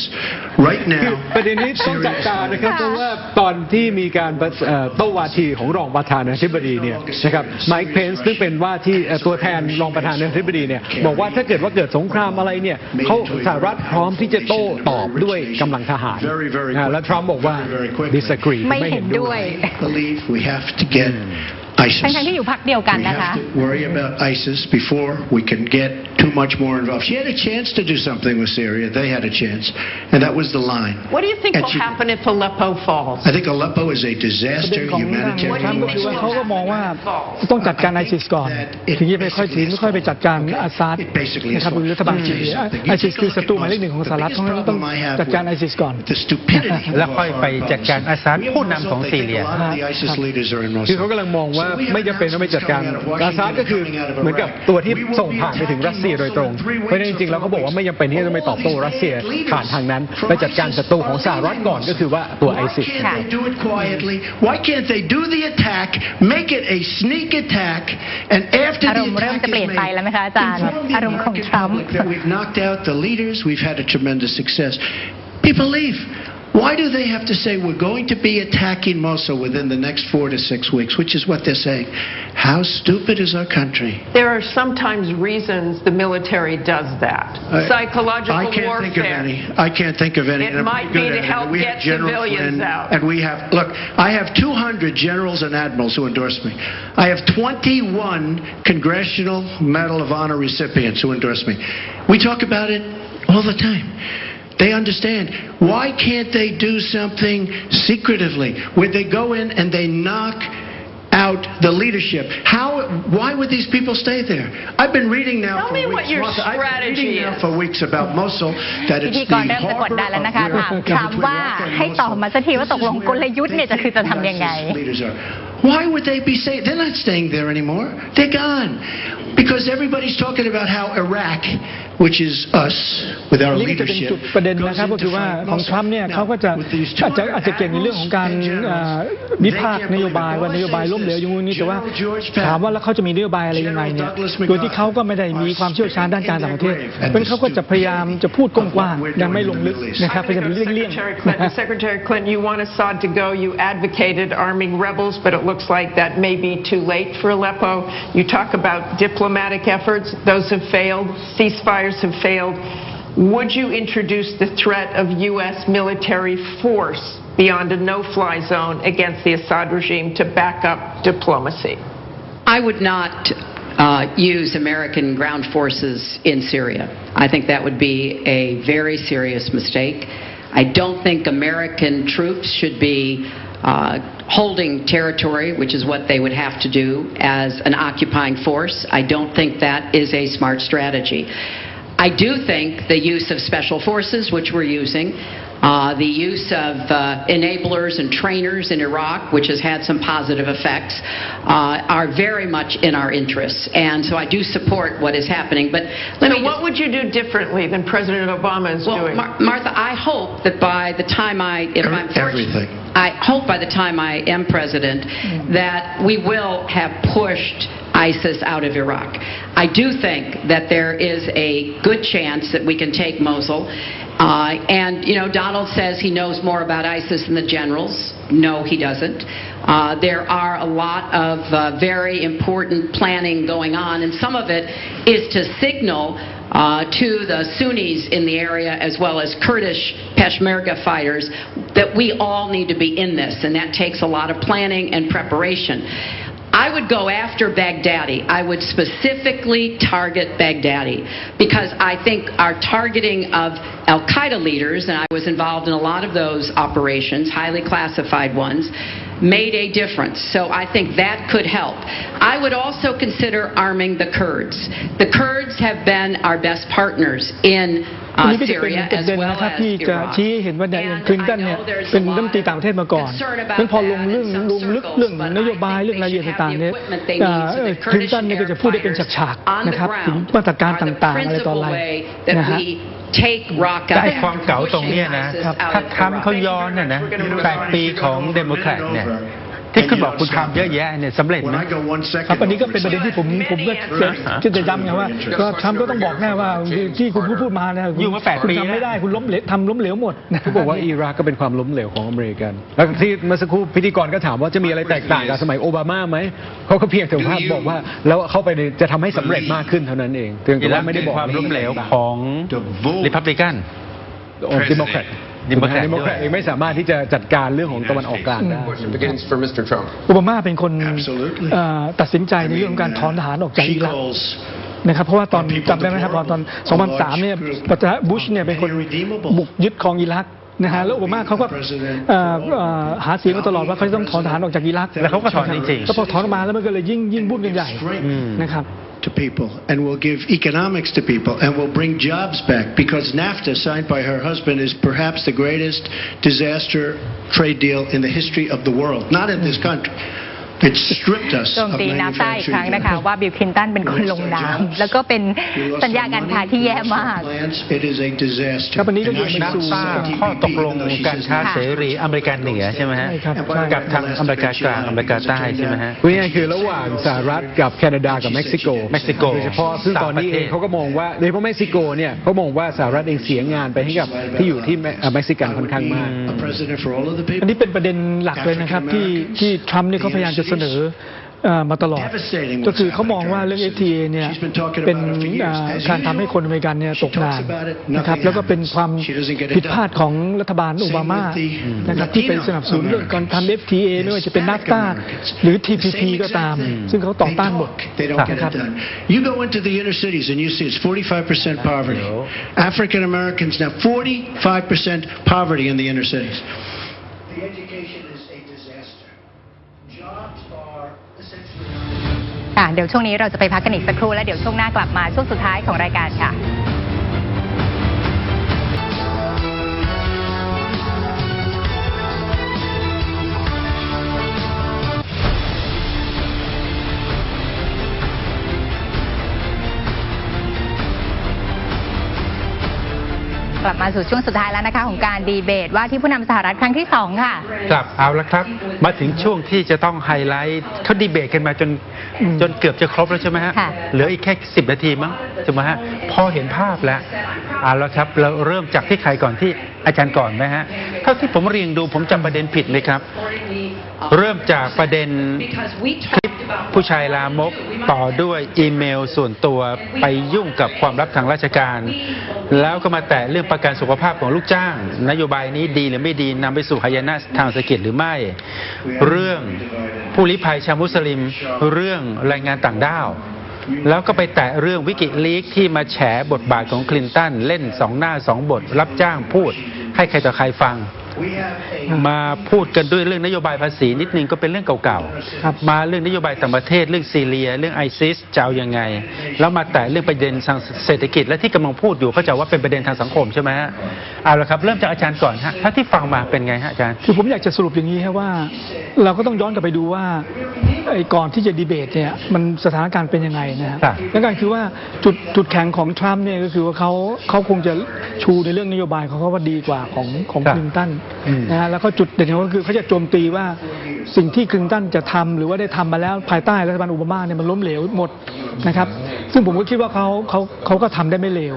Right คือ now, ประเด็นนี้ต้องจัดการนะครับเพราะว่าตอนที่มีการโต้วาทีของรองประธานาธิบดีเนี่ยนะครับไมค์เพนส์ซึ่งเป็นว่าที่ตัวแทนรองประธานาธิบดีเนี่ยบอกว่าถ้าเกิดว่าเกิดสงครามอะไรเนี่ยเขาสหรัฐพร้อมที่จะโต้ตอบด้วยกำลังทหารแล้วทรัมป์บอกว่า disagree ไม่เห็นด้วย believe we have to get ISIS. ทั้งที่อยู่พรรคเดียวกัน We นะคะ have to worry about ISIS before we can get too much more involved. She had a chance to do something with Syria. They had a chance, and that was the line. What do you think will happen if Aleppo falls? I think Aleppo is a ประเด็น disaster ของทรัม humanitarian. ป์ก็คือว่าเขาก็มองว่าต้องจัดการไอซิสก่อนถึงจะไม่ค่อยไปจัดการอาซาดนะครับหรือรัฐบาลซีเรียไอซิสคือศัตรูหมายเลขหนึ่งของสหรัฐเพราะฉะนั้นต้องจัดการไอซิสก่อน The stupidity. แล้วค่อยไปจัดการอาซาดผู้นำของซีเรีย The ISIS leaders are in คือ Mosul. เขากำลังมองว่าไม่จำเป็นต้องไปจัดการอาซาดก็คือเหมือนกับตัวที่ส่งผ่านไปถึงรัสเซียโดยตรงเพราะฉะนั้นจริงๆแล้วเขาบอกว่าไม่จำเป็นที่จะไปตอบโต้รัสเซียผ่านทางนั้นไปจัดการศัตรูของสหรัฐก่อนก็คือว่าตัวไอซิส Why can't they do it quietly? Why can't they do the attack, make it a sneak attack, and after อาร the มณ์เริ่ม attack จะเปลี่ยน is ไป made, แล้วไหมคะอาจารย์ inform the อารมณ์ของ American ทรัมป์ public that we've knocked out the leaders, we've had a tremendous success. People leave. Why do they have to say we're going to be attacking Mosul within the next 4 to 6 weeks, which is what they're saying? How stupid is our country? There are sometimes reasons the military does that. Psychological I can't warfare. think of any. I can't think of any. It and I'm might good be to at it. help We get have General civilians Flynn, out. and we have, look, I have 200 generals and admirals who endorse me. I have 21 Congressional Medal of Honor recipients who endorse me. We talk about it all the time. They understand. Why can't they do something secretively where they go in and they knock out the leadership? Why would these people stay there? I've been reading now Tell for me weeks. what your Martha, I've been strategy reading now is. for weeks about Mosul, that พิ it's ธี the กรเริ่มจะกด harbor ดันแล้ว of นะคะ where ถาม between ทรัมป์ว่า Iraq and ให้ตอบ Mosul. มาสักทีว่าตกลงกลยุทธ์เนี่ยจะคือจะทำยังไง Leaders are. Why would they be saying they're not staying there anymore? They're gone. Because everybody's talking about how Iraq, which is us with our นี่ก็จะเป็น leadership, จุดประเด็น goes นะครับก็ into คือว่า fight ของทรัมป์ Mosul. เนี่ยเขา Now, ก็จะ with these อาจจะเก่งในเรื่องของการ วิพากษ์นโยบายว่านโยบายล้มเหลวอย่างงู้นนี่แต่ว่าถามว่าแล้วเขาจะมีนโยบายอะไรยังไงเนี่ยโดยที่เขาก็ไม่ได้มีความเชี่ยวชาญด้านการต่างประเทศเพราะฉะนั้นเขาก็จะพยายามจะพูดกว้างๆยังไม่ลงลึกนะครับพยายามเลี่ยง Secretary Clinton, you want Assad to go. You advocated arming rebels, but it looks like that may be too late for Aleppo. You talk about diplomatic efforts. Those have failed. Ceasefires have failed. Would you introduce the threat of U.S. military force beyond a no-fly zone against the Assad regime to back up diplomacy? I would not use American ground forces in Syria. I think that would be a very serious mistake. I don't think American troops should be holding territory, which is what they would have to do as an occupying force. I don't think that is a smart strategy. I do think the use of special forces, which we're using, the use of enablers and trainers in Iraq, which has had some positive effects, are very much in our interests. And so I do support what is happening. But what would you do differently than President Obama is doing? Martha, I hope that by the time everything. I hope by the time I am president that we will have pushed ISIS out of Iraq. I do think that there is a good chance that we can take Mosul. And, you know, Donald says he knows more about ISIS than the generals. No, he doesn't. There are a lot of very important planning going on, and some of it is to signal to the Sunnis in the area as well as Kurdish Peshmerga fighters that we all need to be in this, and that takes a lot of planning and preparation. I would go after Baghdadi. I would specifically target Baghdadi because I think our targeting of Al-Qaeda leaders, and I was involved in a lot of those operations, highly classified ones, made a difference. So I think that could help. I would also consider arming the Kurds. The Kurds have been our best partners in อันนี้ก็จะเป็นประเด็นนะครับที่จะชี้เห็นว่าคลินตันเนี่ยเป็นรัฐมนตรีต่างประเทศมาก่อนงั้นพอลงลึกเรื่องนโยบายเรื่องรายละเอียดต่างๆเนี่ยคลินตันเนี่ยก็จะพูดได้เป็นฉากๆนะครับถึงมาตรการต่างๆอะไรต่ออะไรนะฮะแต่ความเก๋าตรงนี้นะถ้าทำเขาย้อนน่ะนะ8 ปีของเดโมแครตเนี่ยที่คุณบอกคุณทำเยอะแยะเนี่ยสำเร็จไหมครับอันนี้ก็เป็นประเด็นที่ผมก็จะย้ำไงว่าก็ทำก็ต้องบอกแน่ว่าที่คุณพูดมาเนี่ยอยู่มา8 ปีทำไม่ได้คุณล้มเหลวหมดเขาบอกว่าอิรักก็เป็นความล้มเหลวของอเมริกันแล้วที่เมื่อสักครู่พิธีกรก็ถามว่าจะมีอะไรแตกต่างกับสมัยโอบามาไหมเขาก็เพียงแต่ว่าบอกว่าแล้วเข้าไปจะทำให้สำเร็จมากขึ้นเท่านั้นเองแต่ว่าไม่ได้บอกความล้มเหลวของริพับลิกันเดโมแครตเองไม่สามารถที่จะจัดการเรื่องของตะวันออกกลางได้โอบามาเป็นคนตัดสินใจในเรื่องของการถอนทหารออกจากอิรักนะครับเพราะว่าตอนจำได้ไหมครับตอน 2003 เนี่ยประธานาธิบดีบุชเนี่ยเป็นคนบุกยึดครองอิรักนะฮะแล้วโอบามาเขาก็หาเสียงมาตลอดว่าเขาจะต้องถอนทหารออกจากอิรักแล้วเขาก็ถอนจริงๆแล้วพอถอนออกมาแล้วมันก็เลยยิ่งบุ่นกันใหญ่นะครับ to people and will give economics to people and will bring jobs back because NAFTA signed by her husband is perhaps the greatest disaster trade deal in the history of the world not in this country It stripped us โจมตีนาซาอีกครั้งนะคะว่าบิลคลินตันเป็นคนลงนามแล้วก็เป็นสัญญาการค้าที่แย่มากครับวันนี้ก็อยู่ในนาซาข้อตกลงการค้าเสรีอเมริกันเหนือใช่ไหมฮะกับทางอเมริกากลางอเมริกาใต้ใช่ไหมฮะนี่คือระหว่างสหรัฐกับแคนาดากับเม็กซิโกโดยเฉพาะซึ่งตอนนี้เองเขาก็มองว่าโดยเฉพาะเม็กซิโกเนี่ยเขามองว่าสหรัฐเองเสียงานไปให้กับที่อยู่ที่เม็กซิกันค่อนข้างมากอันนี้เป็นประเด็นหลักเลยนะครับที่ทรัมป์เนี่ยเขาพยายามจะเสนอมาตลอดก็คือเขามองว่าเรื่อง FTA เนี่ยเป็นการทำให้คนอเมริกันเนี่ยตกงานนะครับแล้วก็เป็นความผิดพลาดของรัฐบาลโอบามานะครับที่เป็นสนับสนุนเรื่องการทำ FTA ไม่ว่าจะเป็น NAFTA หรือ TPP ก็ตามซึ่งเขาต่อต้านหมดนะครับ You go into the inner cities and you see it's 45% poverty. African Americans now 45% poverty in the inner cities. The education is a disaster. Jobs are essentially เดี๋ยวช่วงนี้เราจะไปพักกันอีกสักครู่แล้วเดี๋ยวช่วงหน้ากลับมาช่วงสุดท้ายของรายการค่ะกลับมาสู่ช่วงสุดท้ายแล้วนะคะของการดีเบตว่าที่ผู้นำสหรัฐครั้งที่2ค่ะครับเอาละครับมาถึงช่วงที่จะต้องไฮไลท์เขาดีเบตกันมาจนเกือบจะครบแล้วใช่ไหมฮะเหลืออีกแค่10 นาทีมั้งใช่ไหมฮะพอเห็นภาพแล้วเอาละครับเราเริ่มจากที่ใครก่อนที่อาจารย์ก่อนไหมฮะเท่าที่ผมเรียงดูผมจำประเด็นผิดไหมครับเริ่มจากประเด็นคลิปผู้ชายลามกต่อด้วยอีเมลส่วนตัวไปยุ่งกับความลับทางราชการแล้วก็มาแตะเรื่องประกันสุขภาพของลูกจ้างนโยบายนี้ดีหรือไม่ดีนำไปสู่หายนะทางเศรษฐกิจหรือไม่เรื่องผู้ลี้ภัยชาวมุสลิมเรื่องแรงงานต่างด้าวแล้วก็ไปแตะเรื่องวิกิลีกที่มาแฉบทบาทของคลินตันเล่น2 หน้า 2 บทรับจ้างพูดให้ใครต่อใครฟังมาพูดกันด้วยเรื่องนโยบายภาษีนิดนึงก็เป็นเรื่องเก่าๆมาเรื่องนโยบายต่างประเทศเรื่องซีเรียเรื่องไอซิสจะเอายังไงแล้วมาแตะเรื่องประเด็นทางเศรษฐกิจและที่กำลังพูดอยู่เขาจะว่าเป็นประเด็นทางสังคมใช่ไหมฮะเอาละครับเริ่มจากอาจารย์ก่อนฮะถ้าที่ฟังมาเป็นไงฮะอาจารย์คือผมอยากจะสรุปอย่างนี้ครับว่าเราก็ต้องย้อนกลับไปดูว่าก่อนที่จะดีเบตเนี่ยมันสถานการณ์เป็นยังไงนะครับแล้วก็คือว่าจุดแข็งของทรัมป์เนี่ยก็คือว่าเขาคงจะชูในเรื่องนโยบายเขาว่าดีกว่าของคลินตันนะฮะแล้วก็จุดเด่นของเขาคือเขาจะโจมตีว่าสิ่งที่คลินตันจะทำหรือว่าได้ทำมาแล้วภายใต้รัฐบาลโอบามาเนี่ยมันล้มเหลวหมดนะครับซึ่งผมก็คิดว่าเขาก็ทำได้ไม่เลว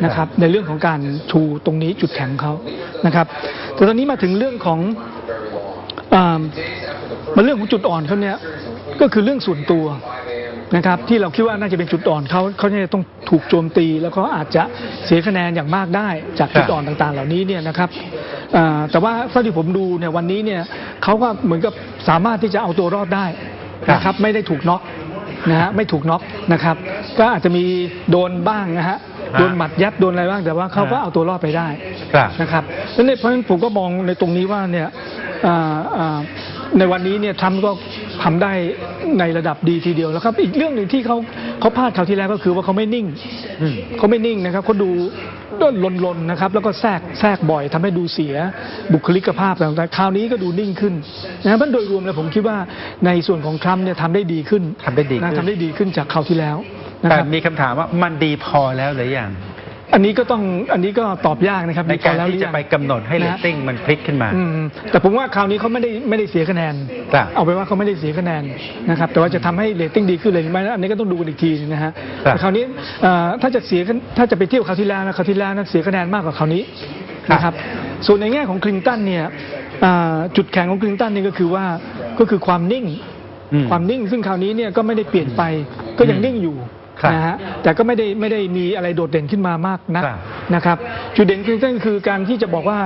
นะครับในเรื่องของการชูตรงนี้จุดแข็งเขานะครับแต่ตอนนี้มาถึงเรื่องของเรื่องของจุดอ่อนเขาเนี่ยก็คือเรื่องส่วนตัวนะครับที่เราคิดว่าน่าจะเป็นจุดอ่อนเขาจะต้องถูกโจมตีแล้วก็อาจจะเสียคะแนนอย่างมากได้จากจุดอ่อนต่างๆเหล่านี้เนี่ยนะครับแต่ว่าเท่าที่ผมดูเนี่ยวันนี้เนี่ยเขาก็เหมือนกับสามารถที่จะเอาตัวรอดได้ นะครับไม่ได้ถูกน็อกนะฮะไม่ถูกน็อกนะครับก็อาจจะมีโดนบ้างนะฮะโดนหมัดยัดโดนอะไรบ้างแต่ว่าเขาก็เอาตัวรอดไปได้นะครับเพราะฉะนั้นผมก็มองในตรงนี้ว่าเนี่ยในวันนี้เนี่ยทรัมป์ก็ทำได้ในระดับดีทีเดียวแล้วครับอีกเรื่องหนึ่งที่เขาพลาดคราวที่แล้วก็คือว่าเขาไม่นิ่งนะครับเขาดูลนนะครับแล้วก็แทรกบ่อยทำให้ดูเสียบุคลิกภาพต่างๆคราวนี้ก็ดูนิ่งขึ้นนะมันโดยรวมแล้วผมคิดว่าในส่วนของทรัมป์เนี่ยทำได้ดีขึ้นจากคราวที่แล้วแต่มีคำถามว่ามันดีพอแล้วหรือยังอันนี้ก็ตอบยากนะครับในการที่จะไปกำหนดให้เรตติ้งมันพลิกขึ้นมาแต่ผมว่าคราวนี้เขาไม่ได้เสียคะแนนเอาไปว่าเขาไม่ได้เสียคะแนนนะครับแต่ว่าจะทำให้เรตติ้งดีขึ้นเลยไหมอันนี้ก็ต้องดูกันอีกทีนะฮะแต่คราวนี้ถ้าจะไปเที่ยวคราวที่แล้วนะเสียคะแนนมากกว่าคราวนี้นะครับส่วนในแง่ของคลินตันเนี่ยจุดแข็งของคลินตันนี่ก็คือความนิ่งซึ่งคราวนี้เนี่ยก็ไม่ได้เปลี่ยนไปก็ยังนิ่งอยู่นะฮะแต่ก็ไม่ได้มีอะไรโดดเด่นขึ้นมามากนักนะครับจุดเด่นคือการที่จะบอกว่า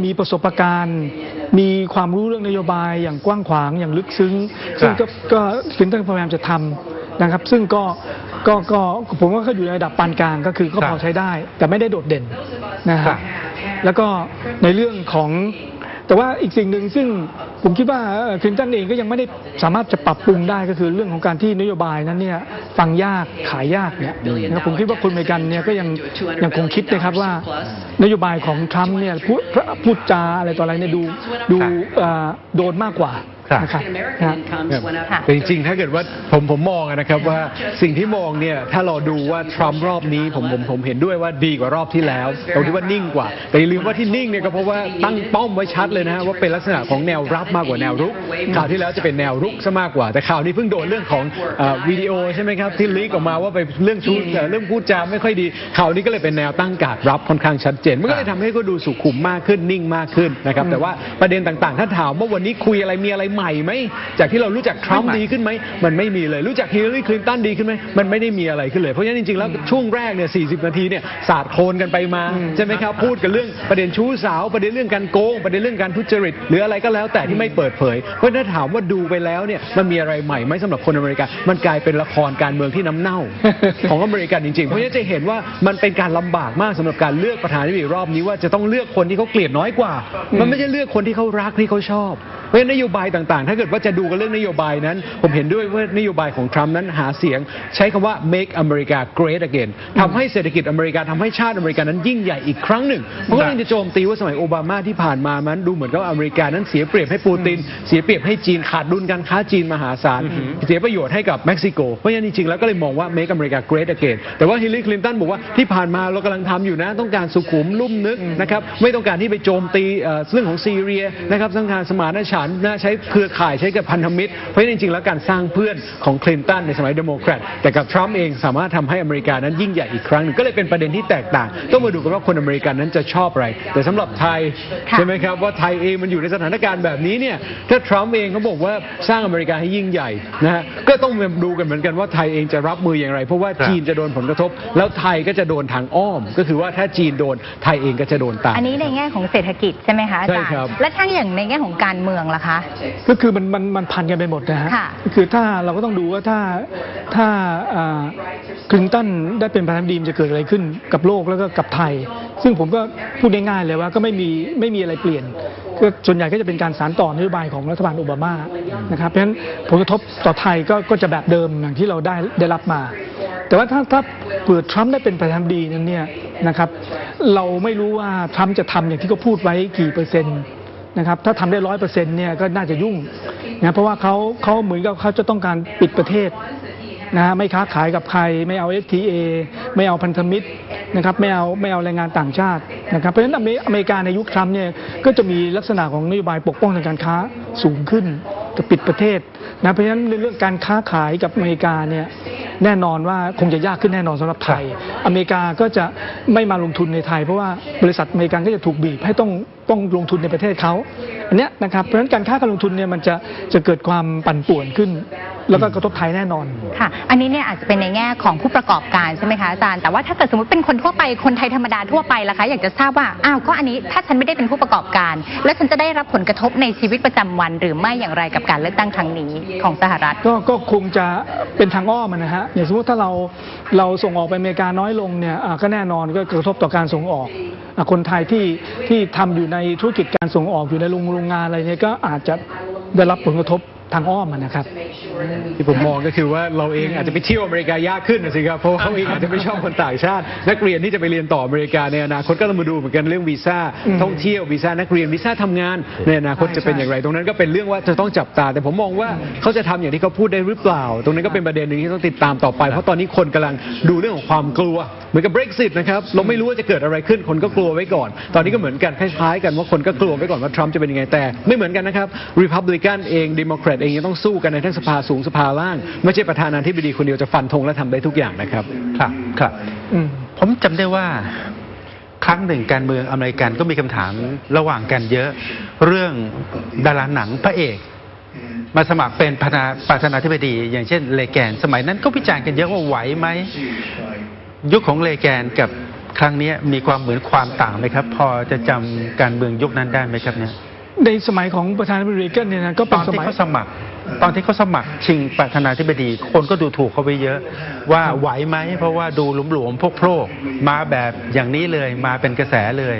มีประสบการณ์มีความรู้เรื่องนโยบายอย่างกว้างขวางอย่างลึกซึ้งซึ่งก็คลินตันพยายามจะทำนะครับซึ่งก็ผมว่าเขาอยู่ในระดับปานกลางก็คือก็พอใช้ได้แต่ไม่ได้โดดเด่นนะครับแล้วก็ในเรื่องของแต่ว่าอีกสิ่งหนึ่งซึ่งผมคิดว่าคลินตันเองก็ยังไม่ได้สามารถจะปรับปรุงได้ก็คือเรื่องของการที่นโยบายนั้นเนี่ยฟังยากขายยากเนี่ยนะผมคิดว่าคนอเมริกันเนี่ยก็ยังคงคิดนะครับว่านโยบายของทรัมป์เนี่ยพูดจาอะไรต่ออะไรเนี่ยดูโดนมากกว่านะครับแต่จริงๆถ้าเกิดว่าผมมองนะครับว่าสิ่งที่มองเนี่ยถ้าเราดูว่าทรัมป์รอบนี้ผมเห็นด้วยว่าดีกว่ารอบที่แล้วเราคิดว่านิ่งกว่าแต่อย่าลืมว่าที่นิ่งเนี่ยก็เพราะว่าตั้งเป้าไว้ชัดเลยนะว่าเป็นลักษณะของแนวรับมากกว่าแนวรุกข่าวที่แล้วจะเป็นแนวรุกซะมากกว่าแต่ข่าวนี้เพิ่งโดนเรื่องของวิดีโอใช่ไหมครับที่ลีกออกมาว่าไปเรื่องพูดจาไม่ค่อยดีข่าวนี้ก็เลยเป็นแนวตั้งการรับค่อนข้างชัดเจนมันก็เลยทำให้ก็ดูสุขุมมากขึ้นนิ่งมากขึ้นนะครับแต่ว่าประเด็นต่างๆถ้าถามว่าวันนี้คุยอะไรมีอะไรใหม่ไหมจากที่เรารู้จักทรัมป์ดีขึ้นไหมมันไม่มีเลยรู้จักฮิลลารีคลินตันดีขึ้นไหมมันไม่ได้มีอะไรขึ้นเลยเพราะฉะนั้นจริงๆแล้วช่วงแรกเนี่ย40 นาทีเนี่ยสาดโคลนกันไปมาใช่ไหมครับพูดกันเรื่องประเด็นชู้สาวประเด็นเรื่องการโกงประเด็นเรื่องการทุจริตหรืออะไรก็แล้วแต่ที่ไม่เปิดเผยเพราะถ้าถามว่าดูไปแล้วเนี่ยมันมีอะไรใหม่ไหมสำหรับคนอเมริกันมันกลายเป็นละครการเมืองที่น้ำเน่าของอเมริกันจริงๆเพราะฉะนั้นจะเห็นว่ามันเป็นการลำบากมากสำหรับการเลือกประธานาธิบดีรอบนี้ว่าจะต้องเลือกคนที่เขาเกลียดน้อยกว่ามันไม่ใช่เลือกคนที่เขารักที่เขาชอบเพราะนโยบายต่างๆถ้าเกิดว่าจะดูกันเรื่องนโยบายนั้นผมเห็นด้วยว่านโยบายของทรัมป์นั้นหาเสียงใช้คำว่า make America great again ทำให้เศรษฐกิจอเมริกาทำให้ชาติอเมริกานั้นยิ่งใหญ่อีกครั้งหนึ่งเพราะว่าเราจะโจมตีว่าสมัยโอบามาที่ผ่านมามันดูเหมือนกับอเมริกานั้นเสียเปรียบให้ปูตินเสียเปรียบให้จีนขาดดุลการค้าจีนมหาศาลเสียประโยชน์ให้กับเม็กซิโกเพราะฉะนั้นจริงๆแล้วก็เลยมองว่า make America great again แต่ว่าฮิลลารีคลินตันบอกว่าที่ผ่านมาเรากำลังทำอยู่นะต้องการสุขุมลุ่มนึกนะครับไม่ต้องการที่ไปโจมตีเรื่องของซีเรียนะครับต้องการสมานฉันท์ใช้เครือข่ายใช้กับพันธมิตรเพราะจริงๆแล้วการสร้างเพื่อนของคลินตันในสมัยเดโมแครตแต่กับทรัมป์เองสามารถทำให้อเมริกานั้นยิ่งใหญ่อีกครั้งหนึ่งก็เลยเป็นประเด็นที่แตกต่างต้องมาดูกันว่าคนอเมริกันนั้นจะชอบอะไรแต่สำหรับไทยใช่ไหมครับว่าไทยเองมันอยู่ในสถานการณ์แบบนี้เนี่ยถ้าทรัมป์เองเขาบอกว่าสร้างอเมริกาให้ยิ่งใหญ่นะฮะก็ต้องดูกันเหมือนกันว่าไทยเองจะรับมืออย่างไรเพราะว่าจีนจะโดนผลกระทบแล้วไทยก็จะโดนทางอ้อมก็คือว่าถ้าจีนโดนไทยเองก็จะโดนตามอันนี้ในแง่ของเศรษฐกิจใช่ไหมคะอาจารย์และถ้าอย่างในแง่ของการเมืองล่ะคะก็คือมันพันกันไปหมดนะฮะคือถ้าเราก็ต้องดูว่าถ้าคลินตันได้เป็นประธานาธิบดีจะเกิดอะไรขึ้นกับโลกแล้วก็กับไทยซึ่งผมก็พูดง่ายๆเลยว่าก็ไม่มีอะไรเปลี่ยนก็ส่วนใหญ่ก็จะเป็นการสานต่อนโยบายของรัฐบาลโอบามานะครับเพราะฉะนั้นผลกระทบต่อไทยก็จะแบบเดิมอย่างที่เราได้รับมาแต่ว่าถ้าเปิดทรัมป์ได้เป็นประธานาธิบดีนั้นเนี่ยนะครับเราไม่รู้ว่าทรัมป์จะทำอย่างที่เขาพูดไว้กี่เปอร์เซ็นต์นะครับถ้าทำได้ 100% เนี่ยก็น่าจะยุ่งนะเพราะว่าเขาเหมือนกับเขาจะต้องการปิดประเทศนะไม่ค้าขายกับใครไม่เอา FTA ไม่เอาพันธมิตรนะครับไม่เอาแรงงานต่างชาตินะครับเพราะฉะนั้นอเมริกาในยุคทรัมป์เนี่ยก็จะมีลักษณะของนโยบายปกป้องทางการค้าสูงขึ้นจะปิดประเทศนะเพราะฉะนั้นเรื่องการค้าขายกับอเมริกาเนี่ยแน่นอนว่าคงจะยากขึ้นแน่นอนสำหรับไทยอเมริกาก็จะไม่มาลงทุนในไทยเพราะว่าบริษัทอเมริกันก็จะถูกบีบให้ต้องลงทุนในประเทศเขาอันนี้นะครับเพราะฉะนั้นการค้าการลงทุนเนี่ยมันจะเกิดความปั่นป่วนขึ้น แล้วก็กระทบไทยแน่นอนค่ะอันนี้เนี่ยอาจจะเป็นในแง่ของผู้ประกอบการใช่ไหมคะอาจารย์แต่ว่าถ้าเกิดสมมติเป็นคนทั่วไปคนไทยธรรมดาทั่วไปล่ะคะอยากจะทราบว่าอ้าวก็อันนี้ถ้าฉันไม่ได้เป็นผู้ประกอบการแล้วฉันจะได้รับผลกระทบในชีวิตประจำวันหรือไม่อย่างไรกับการเลือกตั้งครั้งนี้ของสหรัฐก็คงจะเป็นทางอ้อมนะฮะอย่างสมมติถ้าเราส่งออกไปอเมริกาน้อยลงเนี่ยก็แน่นอนก็กระทบต่อการส่งออกคนไทยที่ทำอยู่ในธุรกิจการส่งออกอยู่ในโรงงานอะไรเนี่ยก็อาจจะได้รับผลกระทบทางอ้อมนะครับที่ผมมองก็คือว่าเราเองอาจจะไปเที่ยวอเมริกายากขึ้นนะสิครับเพราะเขาเองอาจจะไม่ชอบคนต่างชาตินักเรียนที่จะไปเรียนต่ออเมริกาในอนาคตก็ต้องมาดูเหมือนกันเรื่องวีซ่าท่องเที่ยววีซ่านักเรียนวีซ่าทำงานในอนาคตจะเป็นอย่างไรตรงนั้นก็เป็นเรื่องว่าจะต้องจับตาแต่ผมมองว่าเขาจะทำอย่างที่เขาพูดได้หรือเปล่าตรงนั้นก็เป็นประเด็นหนึ่งที่ต้องติดตามต่อไปเพราะตอนนี้คนกำลังดูเรื่องของความกลัวเหมือนกับ Brexit นะครับเราไม่รู้ว่าจะเกิดอะไรขึ้นคนก็กลัวไว้ก่อนตอนนี้ก็เหมือนกันคล้ายๆกันว่าคนก็กลัวไว้ก่อนว่าทรัมป์จะเป็นยังไงแต่ไม่เหมือนกันนะครับ Republican เอง Democrat เองยังต้องสู้กันในทั้งสภาสูงสภาล่างไม่ใช่ประธานาธิบดีคนเดียวจะฟันธงและทำได้ทุกอย่างนะครับครับผมจำได้ว่าครั้งหนึ่งการเมืองอเมริกันก็มีคำถามระหว่างกันเยอะเรื่องดาราหนังพระเอกมาสมัครเป็นประธานาธิบดีอย่างเช่นเลแกนสมัยนั้นก็วิจารณ์กันเยอะว่าไหวไหมยุคของเลแกนกับครั้งนี้มีความเหมือนความต่างไหมครับพอจะจำการเมืองยุคนั้นได้ไหมครับเนี่ยในสมัยของประธานาธิบดีเกิลเนี่ยนะก็เป็นสมัยตอนที่เขาสมัครชิงประธานาธิบดีคนก็ดูถูกเขาไปเยอะว่าไหวไหมเพราะว่าดูหลวมๆพวกโพรกมาแบบอย่างนี้เลยมาเป็นกระแสเลย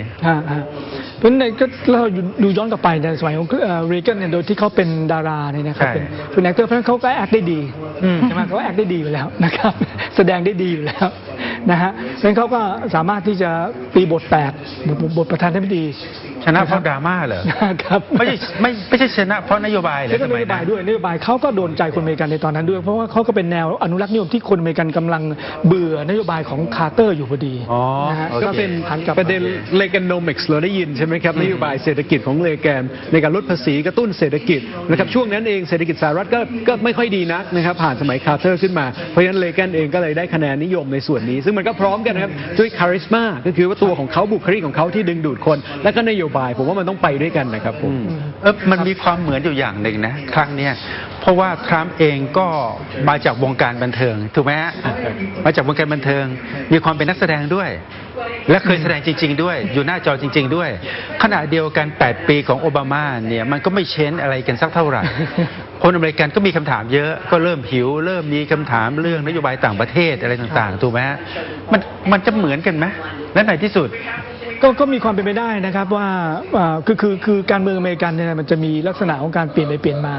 เพราะในก็เราดูย้อนกลับไปในสมัยของเรเกนเนี่ยโดยที่เขาเป็นดาราเนี่ยนะครับเป็นแอคเตอร์เพราะฉะนั้นเขาก็แอคได้ดีใช่ไหมเขาแอคได้ดีอยู่แล้วนะครับแสดงได้ดีอยู่แล้วนะฮะเพราะฉะนั้นเขาก็สามารถที่จะตีบทแตกบทประธานาธิบดีชนะเพราะดราม่าเหรอครับไม่ใช่ชนะเพราะนโยบายเลยนโยบายด้วยนโยบายเขาก็โดนใจคนอเมริกันในตอนนั้นด้วยเพราะว่าเขาก็เป็นแนวอนุรักษ์นิยมที่คนอเมริกันกำลังเบื่อนโยบายของคาร์เตอร์อยู่พอดีนะฮะก็เป็นประเด็นเลแกนโนมิกส์เราได้ยินใช่ไหมครับนโยบายเศรษฐกิจของเลแกนในการลดภาษีกระตุ้นเศรษฐกิจนะครับช่วงนั้นเองเศรษฐกิจสหรัฐก็ไม่ค่อยดีนักนะครับผ่านสมัยคาร์เตอร์ขึ้นมาเพราะฉะนั้นเลแกนเองก็เลยได้คะแนนนิยมในส่วนนี้ซึ่งมันก็พร้อมกันนะครับด้วยคาริสมาก็คือว่าตัวของเขาบุคลิกของเขาที่ดึงดูดคนและก็นโยบายผมว่ามันต้องไปด้วยกันนะครับมันมีความเหมือนอยู่อย่างหนึ่งนะครั้งนี้เพราะว่าทรัมป์เองก็มาจากวงการบันเทิงถูกไหมฮะมาจากวงการบันเทิงมีความเป็นนักแสดงด้วยและเคยแสดงจริงๆด้วยอยู่หน้าจอจริงๆด้วยขณะเดียวกัน8 ปีของโอบามาเนี่ยมันก็ไม่เช้นอะไรกันสักเท่าไหร่คนอเมริกันก็มีคำถามเยอะก็เริ่มหิวเริ่มมีคำถามเรื่องนโยบายต่างประเทศอะไรต่างๆถูกไหมฮะมันจะเหมือนกันไหมและในที่สุดก็มีความเป็นไปได้นะครับว่าคือการเมืองอเมริกันเนี่ยมันจะมีลักษณะของการเปลี่ยนไปเปลี่ยนมา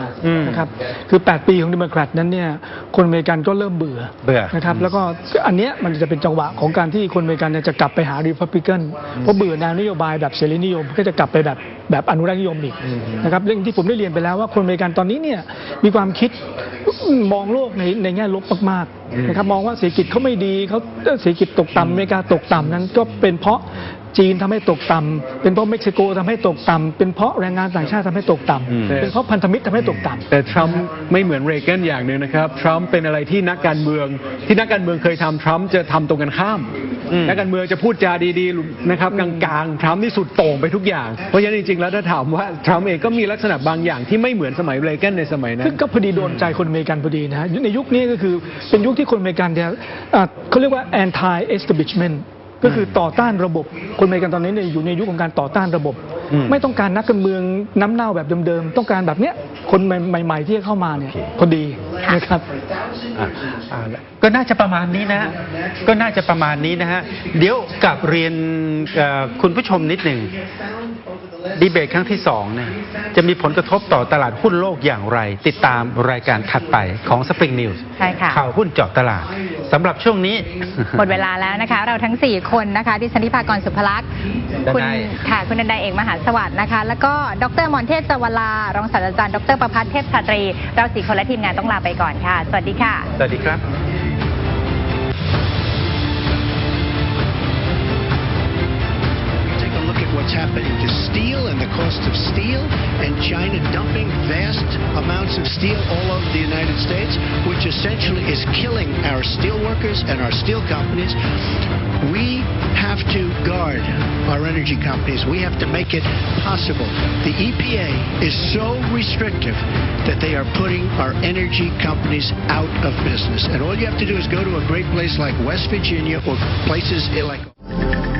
นะครับคือ8 ปีของเดโมแครตนั้นเนี่ยคนอเมริกันก็เริ่มเบื่อนะครับแล้วก็อันเนี้ยมันจะเป็นจังหวะของการที่คนอเมริกันจะกลับไปหารีพับลิกันเพราะเบื่อแนวนโยบายแบบเสรีนิยมก็จะกลับไปแบบอนุรักษ์นิยมอีกนะครับเรื่องที่ผมได้เรียนไปแล้วว่าคนอเมริกันตอนนี้เนี่ยมีความคิดมองโลกในแง่ลบมากๆนะครับมองว่าเศรษฐกิจเขาไม่ดีเขาเศรษฐกิจตกต่ำอเมริกาตกต่ำนั้นก็เป็นเพราะจีนทำให้ตกต่ำเป็นเพราะเม็กซิโกทำให้ตกต่ำเป็นเพราะแรงงานต่างชาติทำให้ตกต่ำเป็นเพราะพันธมิตรทำให้ตกต่ำแต่ทรัมป์ไม่เหมือนเรแกนอย่างหนึ่งนะครับทรัมป์เป็นอะไรที่นักการเมืองเคยทำทรัมป์จะทำตรงกันข้ามนักการเมืองจะพูดจาดีๆนะครับกลางๆทรัมป์นี่สุดโต่งไปทุกอย่างเพราะฉะนั้นจริงๆแล้วถ้าถามว่าทรัมป์เองก็มีลักษณะบางอย่างที่ไม่เหมือนสมัยเรแกนในสมัยนั้นซึ่งก็พอดีโดนใจคนอเมริกันพอดีนะฮะในยุคนี้ก็คือเป็นยุคที่คนอเมริกันเนี่ยเขาเรียกว่า anti establishmentก็คือต่อต้านระบบคนอเมริกันตอนนี้เนี่ยอยู่ในยุคของการต่อต้านระบบไม่ต้องการนักการเมืองน้ำเน่าแบบเดิมๆต้องการแบบเนี้ยคนใหม่ๆที่เข้ามาเนี่ยพอดีนะครับก็น่าจะประมาณนี้นะฮะเดี๋ยวกลับเรียนคุณผู้ชมนิดหนึ่งดีเบตครั้งที่2เนี่ยจะมีผลกระทบต่อตลาดหุ้นโลกอย่างไรติดตามรายการถัดไปของ Spring News ใช่ค่ะข่าวหุ้นเจาะตลาดสำหรับช่วงนี้หมดเวลาแล้วนะคะเราทั้ง4คนนะคะดิฉันนิพากรสุภลักษณ์คุณนันไดเอกมหาสวัสดิ์นะคะแล้วก็ดร.มรเทพ จาวลารองศาสตราจารย์ดร.ประภเทพชาตรีเรา4คนและทีมงานต้องลาไปก่อนค่ะสวัสดีค่ะสวัสดีครับ happening to steel and the cost of steel, and China dumping vast amounts of steel all over the United States, which essentially is killing our steel workers and our steel companies. We have to guard our energy companies. We have to make it possible. The EPA is so restrictive that they are putting our energy companies out of business. And all you have to do is go to a great place like West Virginia or places like